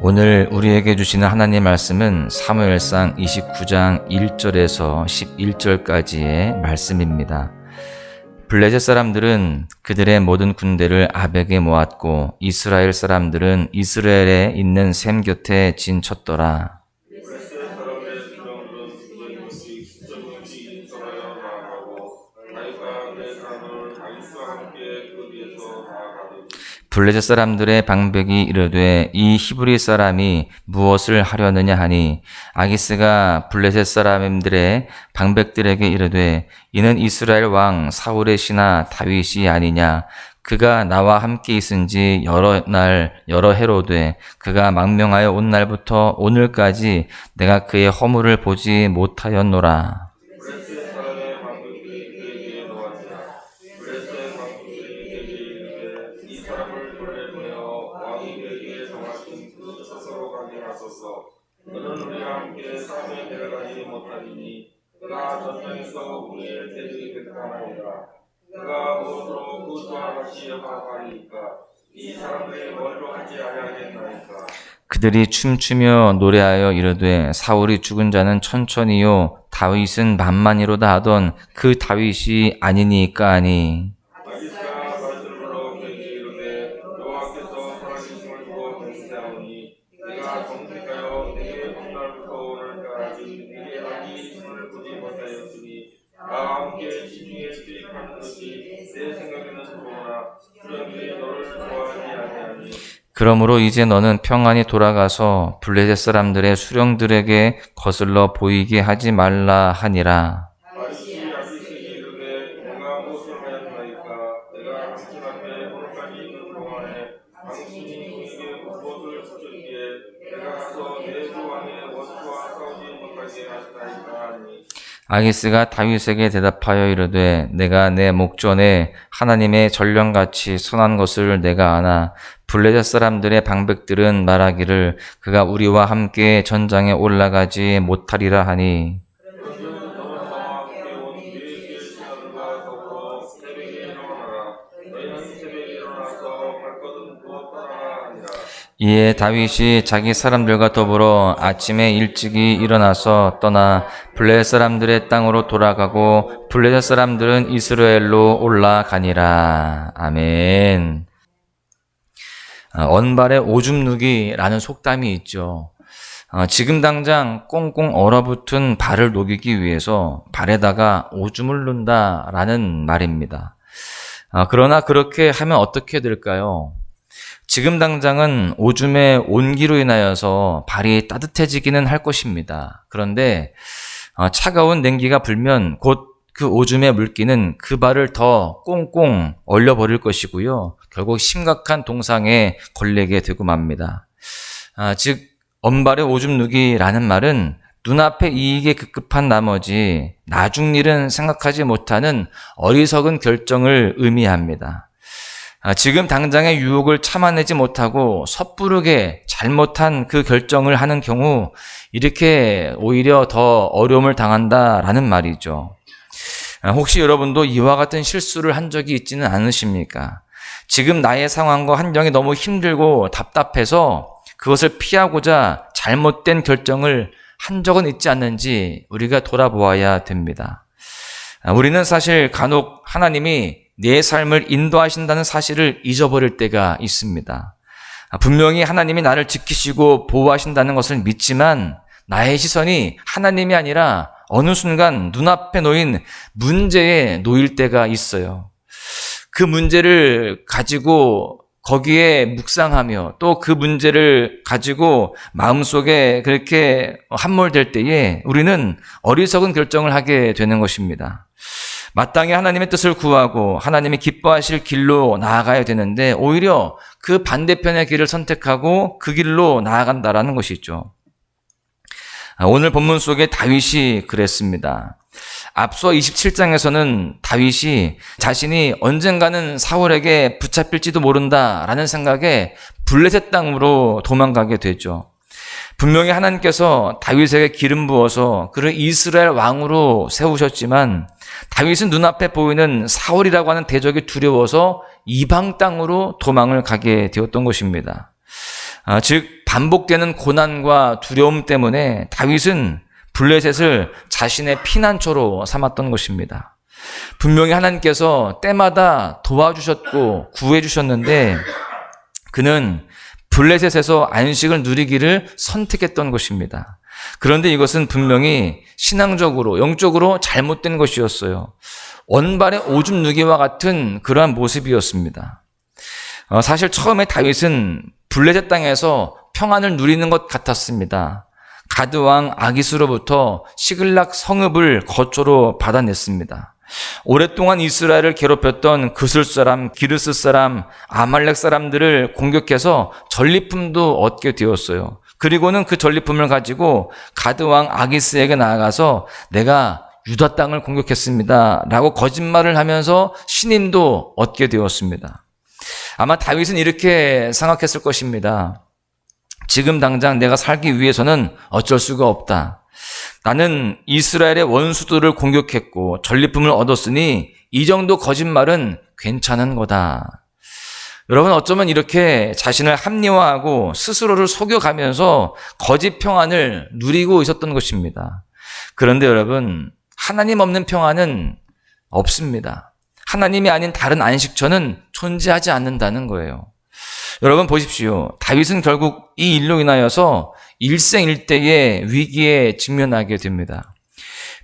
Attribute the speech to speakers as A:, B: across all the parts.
A: 오늘 우리에게 주시는 하나님 말씀은 사무엘상 29장 1절에서 11절까지의 말씀입니다. 블레셋 사람들은 그들의 모든 군대를 아벡에 모았고 이스라엘 사람들은 이스라엘에 있는 셈 곁에 진쳤더라. 블레셋 사람들의 방백이 이르되 이 히브리 사람이 무엇을 하려느냐 하니 아기스가 블레셋 사람들의 방백들에게 이르되 이는 이스라엘 왕 사울의 신하 다윗이 아니냐. 그가 나와 함께 있은지 여러 해로 돼 그가 망명하여 온 날부터 오늘까지 내가 그의 허물을 보지 못하였노라.
B: 그는 우리와 함께 싸움에 내려가지 못하리니 그가 전장에서 우리의 대적이 백함하니라. 그가 무엇으로 그와 같이 역할하리이까? 이 사람들이 머리로 하지 아니하겠나이까?
A: 그들이 춤추며 노래하여 이르되 사울이 죽은 자는 천천히요 다윗은 만만이로다 하던 그 다윗이 아니니까 하니.
B: 아기스가 말들을 불러 그에게 이르되 여호와께서 살아계심을 두고 맹세하오니 내가 정직하여 내게 온 날부터 오늘까지 내게 악이 있음을 보지 못하였으니 나와 함께 시중에 수입하는 것이 내 생각에는 좋으나 그런들이 너를 좋아하지 아니하니.
A: 그러므로 이제 너는 평안히 돌아가서 블레셋 사람들의 수령들에게 거슬러 보이게 하지 말라 하니라.
B: 다윗이 아기스에게 이르되 내가 무엇을 하였나이까? 내가 당신 앞에 오늘까지 있는 동안에 당신이 우리에게 무엇을 주셨기에 내가 가서 내 주 왕의 원수와 싸우지 못하게 하시나이까 하니.
A: 아기스가 다윗에게 대답하여 이르되 내가 내 목전에 하나님의 전령같이 선한 것을 내가 아나 블레셋 사람들의 방백들은 말하기를 그가 우리와 함께 전장에 올라가지 못하리라 하니. 이에 다윗이 자기 사람들과 더불어 아침에 일찍이 일어나서 떠나 블레셋 사람들의 땅으로 돌아가고 블레셋 사람들은 이스라엘로 올라가니라. 아멘. 언발에 오줌 누기라는 속담이 있죠. 지금 당장 꽁꽁 얼어붙은 발을 녹이기 위해서 발에다가 오줌을 넣는다라는 말입니다. 그러나 그렇게 하면 어떻게 될까요? 지금 당장은 오줌의 온기로 인하여서 발이 따뜻해지기는 할 것입니다. 그런데 차가운 냉기가 불면 곧 그 오줌의 물기는 그 발을 더 꽁꽁 얼려버릴 것이고요. 결국 심각한 동상에 걸리게 되고 맙니다. 즉 언발에 오줌 누기라는 말은 눈앞에 이익에 급급한 나머지 나중 일은 생각하지 못하는 어리석은 결정을 의미합니다. 지금 당장의 유혹을 참아내지 못하고 섣부르게 잘못한 그 결정을 하는 경우 이렇게 오히려 더 어려움을 당한다라는 말이죠. 혹시 여러분도 이와 같은 실수를 한 적이 있지는 않으십니까? 지금 나의 상황과 환경이 너무 힘들고 답답해서 그것을 피하고자 잘못된 결정을 한 적은 있지 않는지 우리가 돌아보아야 됩니다. 우리는 사실 간혹 하나님이 내 삶을 인도하신다는 사실을 잊어버릴 때가 있습니다. 분명히 하나님이 나를 지키시고 보호하신다는 것을 믿지만 나의 시선이 하나님이 아니라 어느 순간 눈앞에 놓인 문제에 놓일 때가 있어요. 그 문제를 가지고 거기에 묵상하며 또 그 문제를 가지고 마음속에 그렇게 함몰될 때에 우리는 어리석은 결정을 하게 되는 것입니다. 마땅히 하나님의 뜻을 구하고 하나님이 기뻐하실 길로 나아가야 되는데 오히려 그 반대편의 길을 선택하고 그 길로 나아간다라는 것이죠. 오늘 본문 속에 다윗이 그랬습니다. 앞서 27장에서는 다윗이 자신이 언젠가는 사울에게 붙잡힐지도 모른다라는 생각에 블레셋 땅으로 도망가게 되죠. 분명히 하나님께서 다윗에게 기름 부어서 그를 이스라엘 왕으로 세우셨지만 다윗은 눈앞에 보이는 사울이라고 하는 대적이 두려워서 이방 땅으로 도망을 가게 되었던 것입니다. 즉 반복되는 고난과 두려움 때문에 다윗은 블레셋을 자신의 피난처로 삼았던 것입니다. 분명히 하나님께서 때마다 도와주셨고 구해주셨는데 그는 블레셋에서 안식을 누리기를 선택했던 것입니다. 그런데 이것은 분명히 신앙적으로, 영적으로 잘못된 것이었어요. 원발의 오줌 누기와 같은 그러한 모습이었습니다. 사실 처음에 다윗은 블레셋 땅에서 평안을 누리는 것 같았습니다. 가드왕 아기스로부터 시글락 성읍을 거처로 받아냈습니다. 오랫동안 이스라엘을 괴롭혔던 그술 사람, 기르스 사람, 아말렉 사람들을 공격해서 전리품도 얻게 되었어요. 그리고는 그 전리품을 가지고 가드왕 아기스에게 나아가서 내가 유다 땅을 공격했습니다 라고 거짓말을 하면서 신임도 얻게 되었습니다. 아마 다윗은 이렇게 생각했을 것입니다. 지금 당장 내가 살기 위해서는 어쩔 수가 없다. 나는 이스라엘의 원수들을 공격했고 전리품을 얻었으니 이 정도 거짓말은 괜찮은 거다. 여러분, 어쩌면 이렇게 자신을 합리화하고 스스로를 속여가면서 거짓 평안을 누리고 있었던 것입니다. 그런데 여러분, 하나님 없는 평안은 없습니다. 하나님이 아닌 다른 안식처는 존재하지 않는다는 거예요. 여러분 보십시오. 다윗은 결국 이 일로 인하여서 일생일대의 위기에 직면하게 됩니다.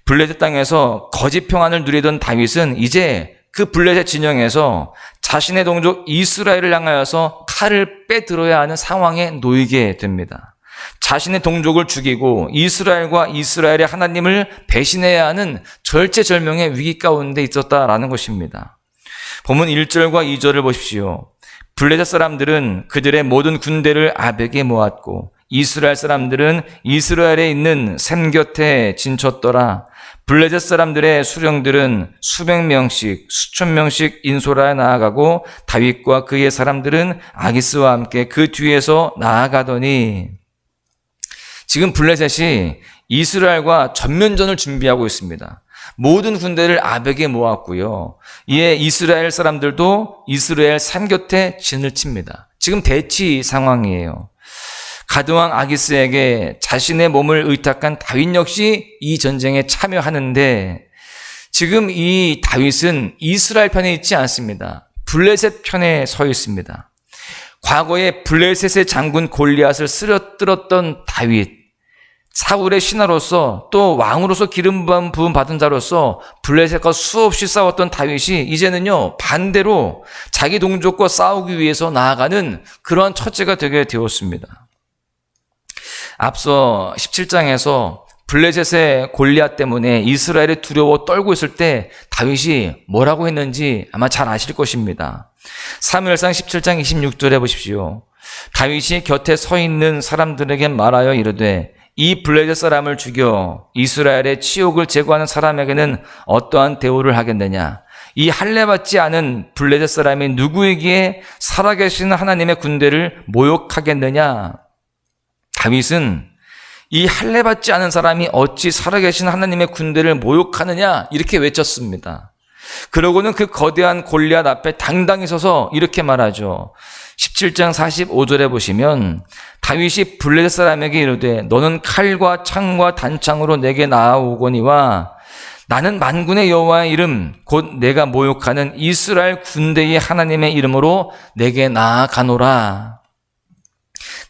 A: 블레셋 땅에서 거짓 평안을 누리던 다윗은 이제 그 블레셋 진영에서 자신의 동족 이스라엘을 향하여서 칼을 빼들어야 하는 상황에 놓이게 됩니다. 자신의 동족을 죽이고 이스라엘과 이스라엘의 하나님을 배신해야 하는 절체절명의 위기 가운데 있었다라는 것입니다. 본문 1절과 2절을 보십시오. 블레셋 사람들은 그들의 모든 군대를 아벡에 모았고 이스라엘 사람들은 이스라엘에 있는 샘 곁에 진쳤더라. 블레셋 사람들의 수령들은 수백 명씩 수천 명씩 인솔하여 나아가고 다윗과 그의 사람들은 아기스와 함께 그 뒤에서 나아가더니, 지금 블레셋이 이스라엘과 전면전을 준비하고 있습니다. 모든 군대를 아벡에 모았고요. 이에 이스라엘 사람들도 이스라엘 산 곁에 진을 칩니다. 지금 대치 상황이에요. 가드왕 아기스에게 자신의 몸을 의탁한 다윗 역시 이 전쟁에 참여하는데, 지금 이 다윗은 이스라엘 편에 있지 않습니다. 블레셋 편에 서 있습니다. 과거에 블레셋의 장군 골리앗을 쓰러뜨렸던 다윗, 사울의 신하로서 또 왕으로서 기름 부음 받은 자로서 블레셋과 수없이 싸웠던 다윗이 이제는요, 반대로 자기 동족과 싸우기 위해서 나아가는 그러한 처지가 되게 되었습니다. 앞서 17장에서 블레셋의 골리앗 때문에 이스라엘이 두려워 떨고 있을 때 다윗이 뭐라고 했는지 아마 잘 아실 것입니다. 사무엘상 17장 26절에 보십시오. 다윗이 곁에 서 있는 사람들에게 말하여 이르되 이 블레셋 사람을 죽여 이스라엘의 치욕을 제거하는 사람에게는 어떠한 대우를 하겠느냐? 이 할례받지 않은 블레셋 사람이 누구에게 살아계신 하나님의 군대를 모욕하겠느냐? 다윗은 이 할례받지 않은 사람이 어찌 살아계신 하나님의 군대를 모욕하느냐? 이렇게 외쳤습니다. 그러고는 그 거대한 골리앗 앞에 당당히 서서 이렇게 말하죠. 17장 45절에 보시면 다윗이 블레셋 사람에게 이르되 너는 칼과 창과 단창으로 내게 나아오거니와 나는 만군의 여호와의 이름 곧 내가 모욕하는 이스라엘 군대의 하나님의 이름으로 내게 나아가노라.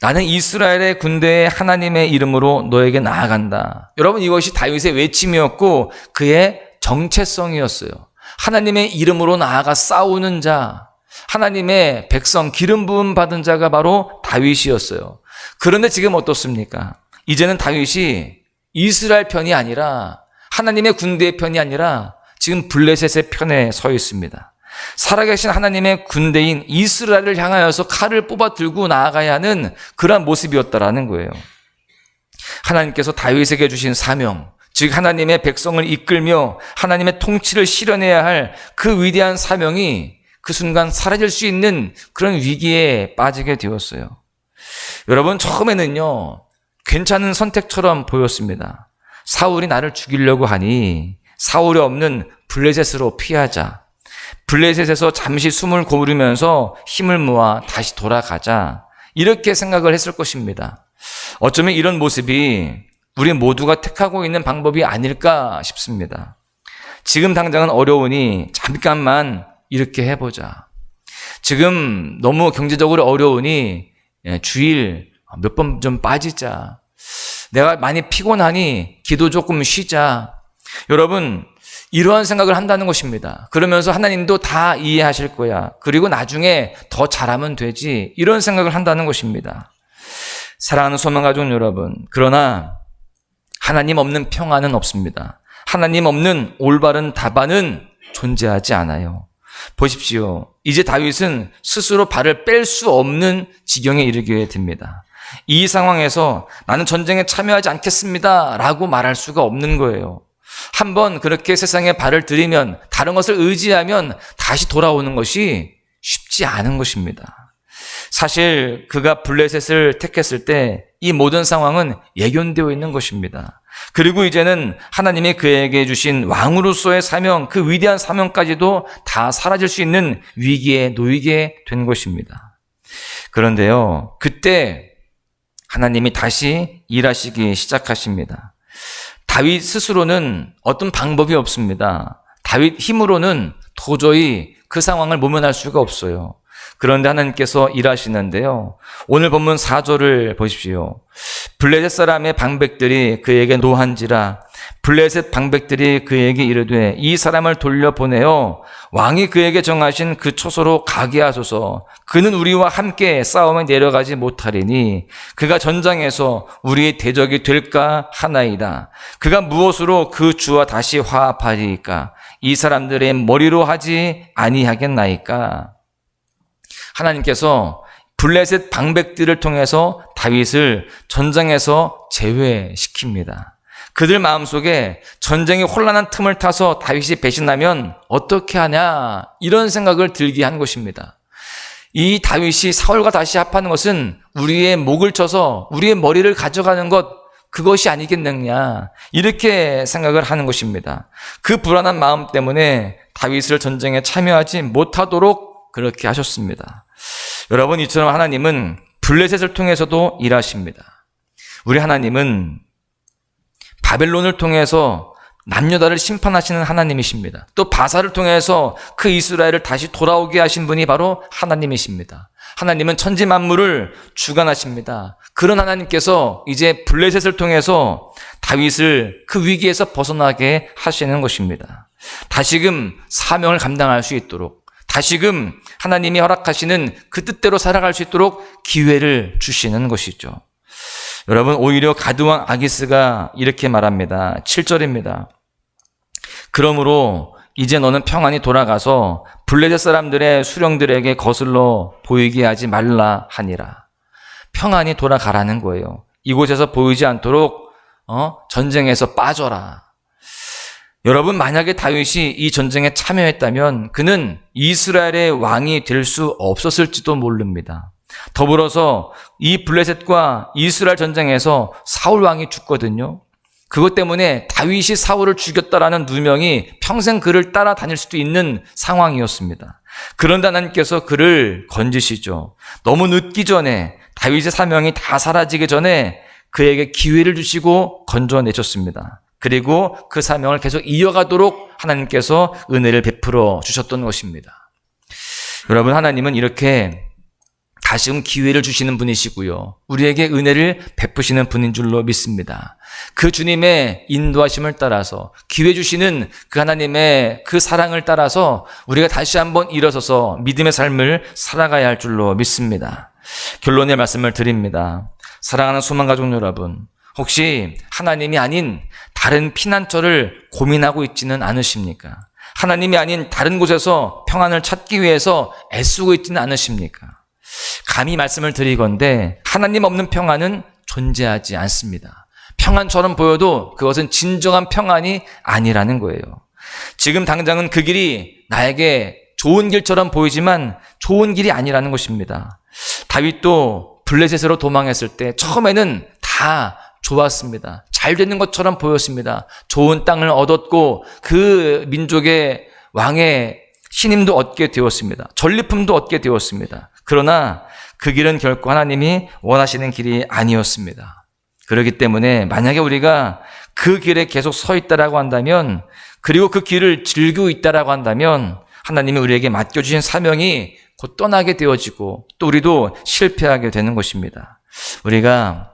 A: 나는 이스라엘의 군대의 하나님의 이름으로 너에게 나아간다. 여러분, 이것이 다윗의 외침이었고 그의 정체성이었어요. 하나님의 이름으로 나아가 싸우는 자, 하나님의 백성, 기름 부음 받은 자가 바로 다윗이었어요. 그런데 지금 어떻습니까? 이제는 다윗이 이스라엘 편이 아니라 하나님의 군대의 편이 아니라 지금 블레셋의 편에 서 있습니다. 살아계신 하나님의 군대인 이스라엘을 향하여서 칼을 뽑아 들고 나아가야 하는 그러한 모습이었다라는 거예요. 하나님께서 다윗에게 주신 사명, 즉 하나님의 백성을 이끌며 하나님의 통치를 실현해야 할 그 위대한 사명이 그 순간 사라질 수 있는 그런 위기에 빠지게 되었어요. 여러분, 처음에는요, 괜찮은 선택처럼 보였습니다. 사울이 나를 죽이려고 하니 사울이 없는 블레셋으로 피하자. 블레셋에서 잠시 숨을 고르면서 힘을 모아 다시 돌아가자. 이렇게 생각을 했을 것입니다. 어쩌면 이런 모습이 우리 모두가 택하고 있는 방법이 아닐까 싶습니다. 지금 당장은 어려우니 잠깐만 이렇게 해보자. 지금 너무 경제적으로 어려우니 주일 몇 번 좀 빠지자. 내가 많이 피곤하니 기도 조금 쉬자. 여러분, 이러한 생각을 한다는 것입니다. 그러면서 하나님도 다 이해하실 거야. 그리고 나중에 더 잘하면 되지. 이런 생각을 한다는 것입니다. 사랑하는 소망가족 여러분, 그러나 하나님 없는 평안은 없습니다. 하나님 없는 올바른 답안은 존재하지 않아요. 보십시오. 이제 다윗은 스스로 발을 뺄 수 없는 지경에 이르게 됩니다. 이 상황에서 나는 전쟁에 참여하지 않겠습니다 라고 말할 수가 없는 거예요. 한번 그렇게 세상에 발을 들이면, 다른 것을 의지하면 다시 돌아오는 것이 쉽지 않은 것입니다. 사실 그가 블레셋을 택했을 때 이 모든 상황은 예견되어 있는 것입니다. 그리고 이제는 하나님이 그에게 주신 왕으로서의 사명, 그 위대한 사명까지도 다 사라질 수 있는 위기에 놓이게 된 것입니다. 그런데요, 그때 하나님이 다시 일하시기 시작하십니다. 다윗 스스로는 어떤 방법이 없습니다. 다윗 힘으로는 도저히 그 상황을 모면할 수가 없어요. 그런데 하나님께서 일하시는데요. 오늘 본문 4절을 보십시오. 블레셋 사람의 방백들이 그에게 노한지라 블레셋 방백들이 그에게 이르되 이 사람을 돌려보내어 왕이 그에게 정하신 그 처소로 가게 하소서. 그는 우리와 함께 싸움에 내려가지 못하리니 그가 전장에서 우리의 대적이 될까 하나이다. 그가 무엇으로 그 주와 다시 화합하리이까? 이 사람들의 머리로 하지 아니하겠나이까? 하나님께서 블레셋 방백들을 통해서 다윗을 전장에서 제외시킵니다. 그들 마음속에 전쟁이 혼란한 틈을 타서 다윗이 배신하면 어떻게 하냐, 이런 생각을 들게 한 것입니다. 이 다윗이 사울과 다시 합하는 것은 우리의 목을 쳐서 우리의 머리를 가져가는 것, 그것이 아니겠느냐, 이렇게 생각을 하는 것입니다. 그 불안한 마음 때문에 다윗을 전쟁에 참여하지 못하도록 그렇게 하셨습니다. 여러분, 이처럼 하나님은 블레셋을 통해서도 일하십니다. 우리 하나님은 바벨론을 통해서 남녀다를 심판하시는 하나님이십니다. 또 바사를 통해서 그 이스라엘을 다시 돌아오게 하신 분이 바로 하나님이십니다. 하나님은 천지 만물을 주관하십니다. 그런 하나님께서 이제 블레셋을 통해서 다윗을 그 위기에서 벗어나게 하시는 것입니다. 다시금 사명을 감당할 수 있도록, 다시금 하나님이 허락하시는 그 뜻대로 살아갈 수 있도록 기회를 주시는 것이죠. 여러분, 오히려 가드왕 아기스가 이렇게 말합니다. 7절입니다. 그러므로 이제 너는 평안히 돌아가서 블레셋 사람들의 수령들에게 거슬러 보이게 하지 말라 하니라. 평안히 돌아가라는 거예요. 이곳에서 보이지 않도록 전쟁에서 빠져라. 여러분, 만약에 다윗이 이 전쟁에 참여했다면 그는 이스라엘의 왕이 될 수 없었을지도 모릅니다. 더불어서 이 블레셋과 이스라엘 전쟁에서 사울 왕이 죽거든요. 그것 때문에 다윗이 사울을 죽였다라는 누명이 평생 그를 따라다닐 수도 있는 상황이었습니다. 그런데 하나님께서 그를 건지시죠. 너무 늦기 전에, 다윗의 사명이 다 사라지기 전에 그에게 기회를 주시고 건져내셨습니다. 그리고 그 사명을 계속 이어가도록 하나님께서 은혜를 베풀어 주셨던 것입니다. 여러분, 하나님은 이렇게 다시금 기회를 주시는 분이시고요, 우리에게 은혜를 베푸시는 분인 줄로 믿습니다. 그 주님의 인도하심을 따라서, 기회 주시는 그 하나님의 그 사랑을 따라서 우리가 다시 한번 일어서서 믿음의 삶을 살아가야 할 줄로 믿습니다. 결론의 말씀을 드립니다. 사랑하는 소망가족 여러분, 혹시 하나님이 아닌 다른 피난처를 고민하고 있지는 않으십니까? 하나님이 아닌 다른 곳에서 평안을 찾기 위해서 애쓰고 있지는 않으십니까? 감히 말씀을 드리건대 하나님 없는 평안은 존재하지 않습니다. 평안처럼 보여도 그것은 진정한 평안이 아니라는 거예요. 지금 당장은 그 길이 나에게 좋은 길처럼 보이지만 좋은 길이 아니라는 것입니다. 다윗도 블레셋으로 도망했을 때 처음에는 다 좋았습니다. 잘 되는 것처럼 보였습니다. 좋은 땅을 얻었고 그 민족의 왕의 신임도 얻게 되었습니다. 전리품도 얻게 되었습니다. 그러나 그 길은 결코 하나님이 원하시는 길이 아니었습니다. 그렇기 때문에 만약에 우리가 그 길에 계속 서 있다라고 한다면, 그리고 그 길을 즐기고 있다라고 한다면 하나님이 우리에게 맡겨주신 사명이 곧 떠나게 되어지고 또 우리도 실패하게 되는 것입니다. 우리가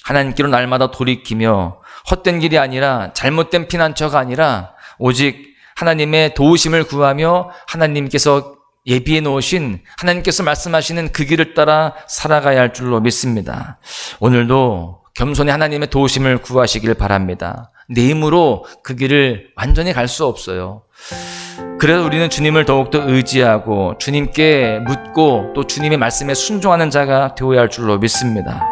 A: 하나님께로 날마다 돌이키며 헛된 길이 아니라 잘못된 피난처가 아니라 오직 하나님의 도우심을 구하며 하나님께서 예비해 놓으신, 하나님께서 말씀하시는 그 길을 따라 살아가야 할 줄로 믿습니다. 오늘도 겸손히 하나님의 도우심을 구하시길 바랍니다. 내 힘으로 그 길을 완전히 갈 수 없어요. 그래서 우리는 주님을 더욱더 의지하고 주님께 묻고 또 주님의 말씀에 순종하는 자가 되어야 할 줄로 믿습니다.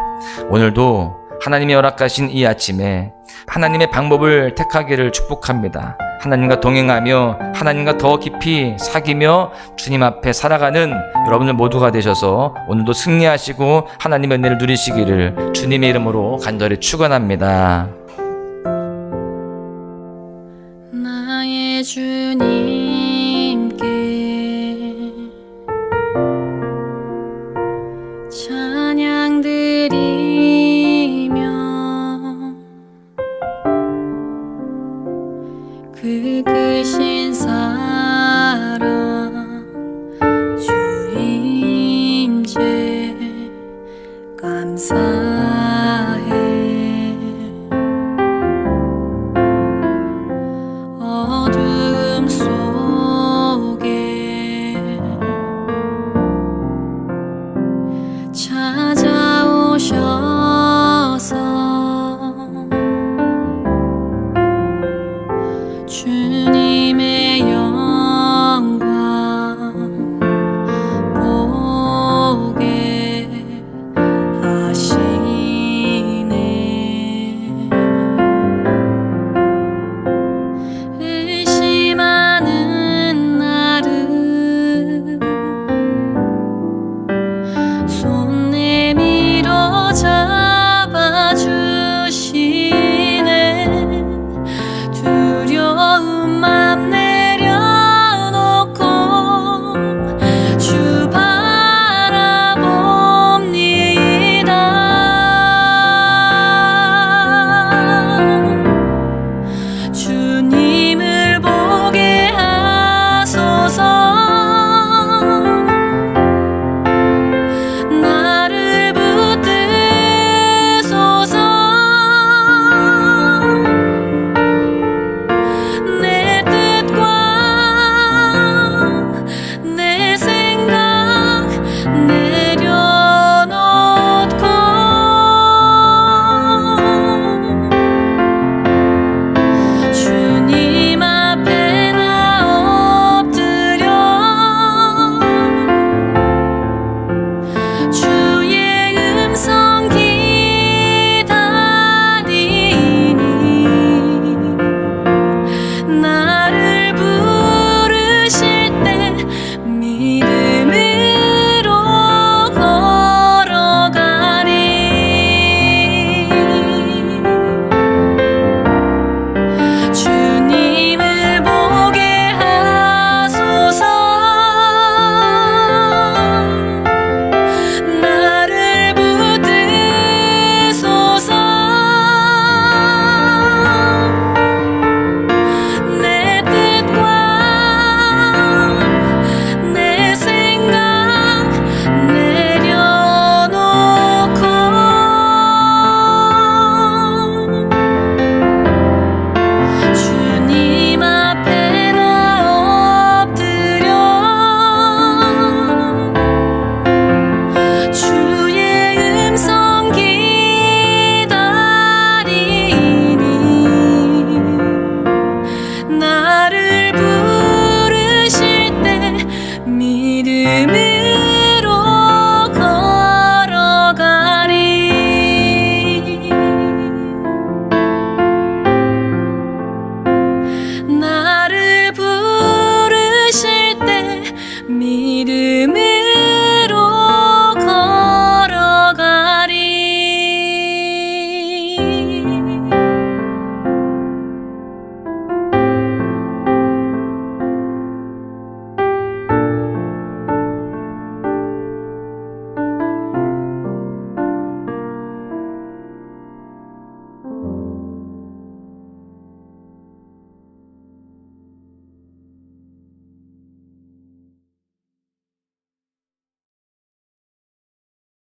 A: 오늘도 하나님이 허락하신 이 아침에 하나님의 방법을 택하기를 축복합니다. 하나님과 동행하며 하나님과 더 깊이 사귀며 주님 앞에 살아가는 여러분들 모두가 되셔서 오늘도 승리하시고 하나님의 은혜를 누리시기를 주님의 이름으로 간절히 축원합니다.